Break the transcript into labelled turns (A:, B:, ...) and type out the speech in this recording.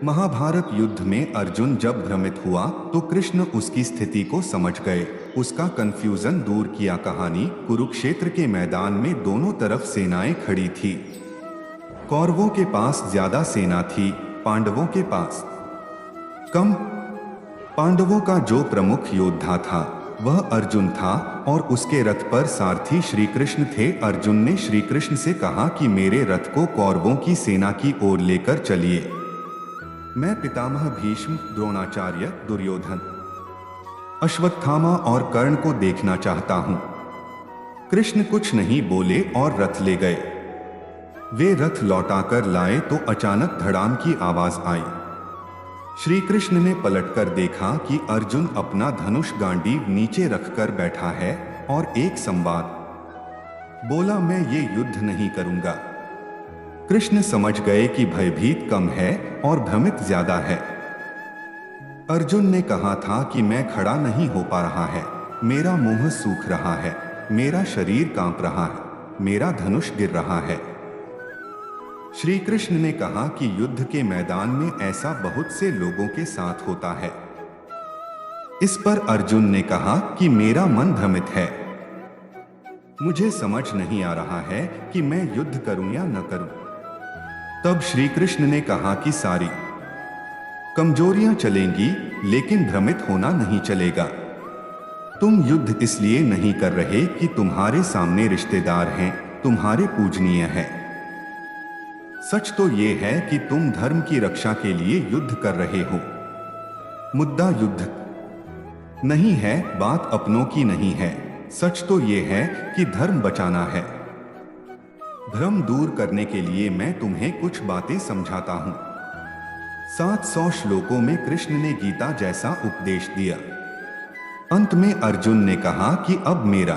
A: महाभारत युद्ध में अर्जुन जब भ्रमित हुआ तो कृष्ण उसकी स्थिति को समझ गए, उसका कंफ्यूजन दूर किया। कहानी कुरुक्षेत्र के मैदान में दोनों तरफ सेनाएं खड़ी थी। कौरवों के पास ज्यादा सेना थी, पांडवों के पास कम। पांडवों का जो प्रमुख योद्धा था वह अर्जुन था और उसके रथ पर सारथी श्री कृष्ण थे। अर्जुन ने श्री कृष्ण से कहा कि मेरे रथ को कौरवों की सेना की ओर लेकर चलिए। मैं पितामह भीष्म, द्रोणाचार्य, दुर्योधन, अश्वत्थामा और कर्ण को देखना चाहता हूं। कृष्ण कुछ नहीं बोले और रथ ले गए। वे रथ लौटाकर लाए तो अचानक धड़ाम की आवाज आई। श्री कृष्ण ने पलटकर देखा कि अर्जुन अपना धनुष गांडीव नीचे रखकर बैठा है और एक संवाद बोला, मैं ये युद्ध नहीं करूंगा। कृष्ण समझ गए कि भयभीत कम है और भ्रमित ज्यादा है। अर्जुन ने कहा था कि मैं खड़ा नहीं हो पा रहा है, मेरा मुंह सूख रहा है, मेरा शरीर कांप रहा है, मेरा धनुष गिर रहा है। श्री कृष्ण ने कहा कि युद्ध के मैदान में ऐसा बहुत से लोगों के साथ होता है। इस पर अर्जुन ने कहा कि मेरा मन भ्रमित है, मुझे समझ नहीं आ रहा है कि मैं युद्ध करूं या न करूं। तब श्री कृष्ण ने कहा कि सारी कमजोरियां चलेंगी लेकिन भ्रमित होना नहीं चलेगा। तुम युद्ध इसलिए नहीं कर रहे कि तुम्हारे सामने रिश्तेदार हैं, तुम्हारे पूजनीय हैं। सच तो ये है कि तुम धर्म की रक्षा के लिए युद्ध कर रहे हो। मुद्दा युद्ध नहीं है, बात अपनों की नहीं है। सच तो ये है कि धर्म बचाना है। भ्रम दूर करने के लिए मैं तुम्हें कुछ बातें समझाता हूं। 700 श्लोकों में कृष्ण ने गीता जैसा उपदेश दिया। अंत में अर्जुन ने कहा कि अब मेरा